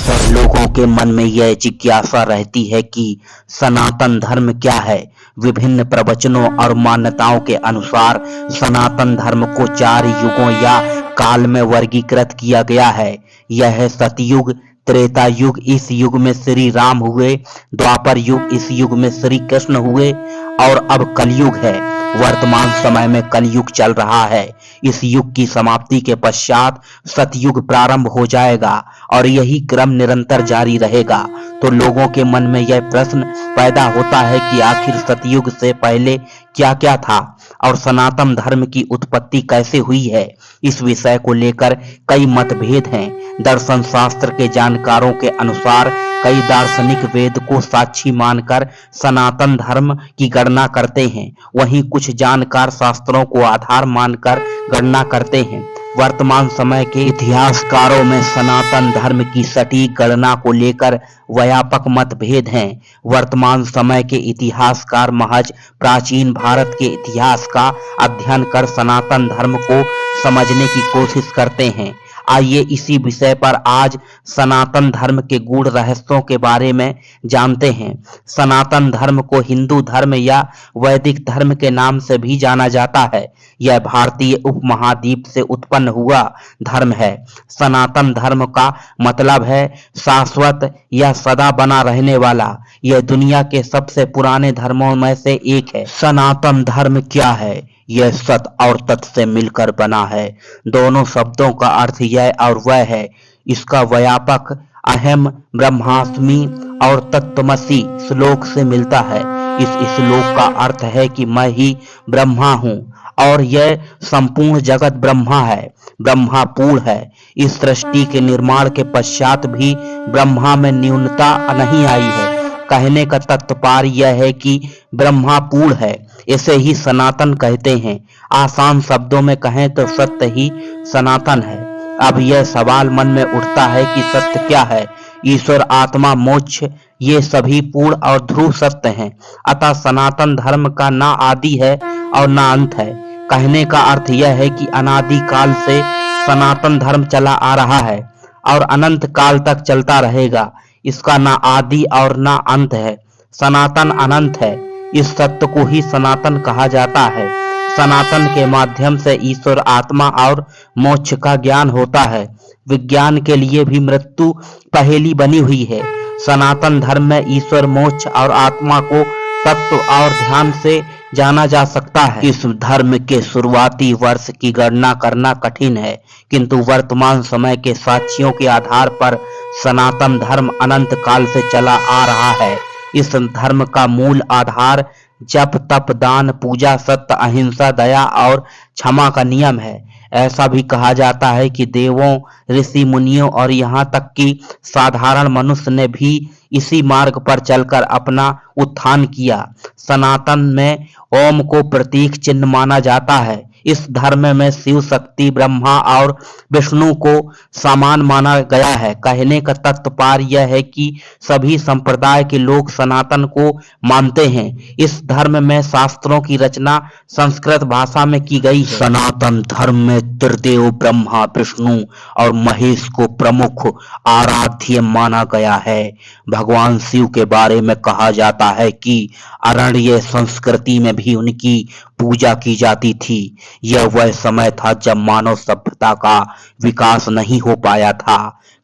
अक्सर लोगों के मन में यह जिज्ञासा रहती है कि सनातन धर्म क्या है। विभिन्न प्रवचनों और मान्यताओं के अनुसार सनातन धर्म को 4 युगों या काल में वर्गीकृत किया गया है। यह है सतयुग, त्रेता युग, इस युग में श्री राम हुए, द्वापर युग, इस युग में श्री कृष्ण हुए और अब कलयुग है। वर्तमान समय में कलयुग चल रहा है। इस युग की समाप्ति के पश्चात सतयुग प्रारंभ हो जाएगा और यही क्रम निरंतर जारी रहेगा। तो लोगों के मन में यह प्रश्न पैदा होता है कि आखिर सतयुग से पहले क्या क्या था और सनातन धर्म की उत्पत्ति कैसे हुई है। इस विषय को लेकर कई मतभेद हैं। दर्शन शास्त्र के जानकारों के अनुसार कई दार्शनिक वेद को साक्षी मानकर सनातन धर्म की गणना करते हैं, वहीं कुछ जानकार शास्त्रों को आधार मानकर गणना करते हैं। वर्तमान समय के इतिहासकारों में सनातन धर्म की सटीक गणना को लेकर व्यापक मतभेद हैं। वर्तमान समय के इतिहासकार महज प्राचीन भारत के इतिहास का अध्ययन कर सनातन धर्म को समझने की कोशिश करते हैं। आइए इसी विषय पर आज सनातन धर्म के गूढ़ रहस्यों के बारे में जानते हैं। सनातन धर्म को हिंदू धर्म या वैदिक धर्म के नाम से भी जाना जाता है। यह भारतीय उपमहाद्वीप से उत्पन्न हुआ धर्म है। सनातन धर्म का मतलब है शाश्वत या सदा बना रहने वाला। यह दुनिया के सबसे पुराने धर्मों में से एक है। सनातन धर्म क्या है? यह सत और तत् से मिलकर बना है। दोनों शब्दों का अर्थ यह और वह है। इसका व्यापक अहम ब्रह्मास्मि और तत्त्वमसि श्लोक से मिलता है। इस श्लोक का अर्थ है कि मैं ही ब्रह्मा हूँ और यह संपूर्ण जगत ब्रह्मा है, ब्रह्मा पूर्ण है। इस सृष्टि के निर्माण के पश्चात भी ब्रह्मा में न्यूनता नहीं आई है। कहने का तात्पर्य यह है कि ब्रह्मा पूर्ण है, इसे ही सनातन कहते हैं। आसान शब्दों में कहें तो सत्य ही सनातन है। अब यह सवाल मन में उठता है कि सत्य क्या है? ईश्वर, आत्मा, मोक्ष, ये सभी पूर्ण और ध्रुव सत्य हैं। अतः सनातन धर्म का ना आदि है और ना अंत है। कहने का अर्थ यह है कि अनादि काल से सनातन धर्म चला आ रहा है और अनंत काल तक चलता रहेगा। इसका ना आदि और ना अंत है। सनातन अनंत है। इस सत्य को ही सनातन कहा जाता है। सनातन के माध्यम से ईश्वर, आत्मा और मोक्ष का ज्ञान होता है। विज्ञान के लिए भी मृत्यु पहेली बनी हुई है। सनातन धर्म में ईश्वर, मोक्ष और आत्मा को तत्व और ध्यान से जाना जा सकता है। इस धर्म के शुरुआती वर्ष की गणना करना कठिन है, किंतु वर्तमान समय के साक्ष्यों के आधार पर सनातन धर्म अनंत काल से चला आ रहा है। इस धर्म का मूल आधार जप, तप, दान, पूजा, सत्य, अहिंसा, दया और क्षमा का नियम है। ऐसा भी कहा जाता है कि देवों, ऋषि मुनियों और यहाँ तक कि साधारण मनुष्य ने भी इसी मार्ग पर चलकर अपना उत्थान किया। सनातन में ओम को प्रतीक चिन्ह माना जाता है। इस धर्म में शिव शक्ति, ब्रह्मा और विष्णु को समान माना गया है। कहने का तात्पर्य यह है कि सभी संप्रदाय के लोग सनातन को मानते हैं। इस धर्म में शास्त्रों की रचना संस्कृत भाषा में की गई है। सनातन धर्म में त्रिदेव ब्रह्मा, विष्णु और महेश को प्रमुख आराध्य माना गया है। भगवान शिव के बारे में कहा जाता है कि आरण्य संस्कृति में भी उनकी पूजा की जाती थी। यह वह समय था जब मानव सभ्यता का विकास नहीं हो पाया था।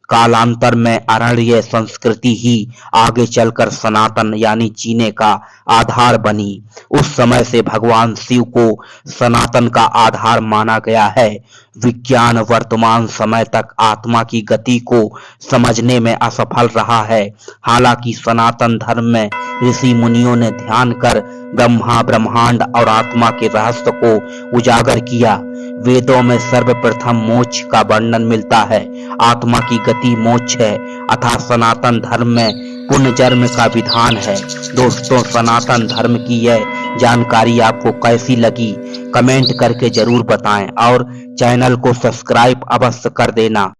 कालांतर में आरण्य संस्कृति ही आगे चलकर सनातन यानी जीने का आधार बनी। उस समय से भगवान शिव को सनातन का आधार माना गया है। विज्ञान वर्तमान समय तक आत्मा की गति को समझने में असफल रहा है। हालांकि सनातन धर्म में ऋषि मुनियों ने ध्यान कर ब्रह्मा, ब्रह्मांड और आत्मा के रहस्य को उजागर किया। वेदों में सर्वप्रथम मोक्ष का वर्णन मिलता है। आत्मा की गति मोक्ष है, अतः सनातन धर्म में पुनर्जन्म का विधान है। दोस्तों, सनातन धर्म की यह जानकारी आपको कैसी लगी कमेंट करके जरूर बताएं और चैनल को सब्सक्राइब अवश्य कर देना।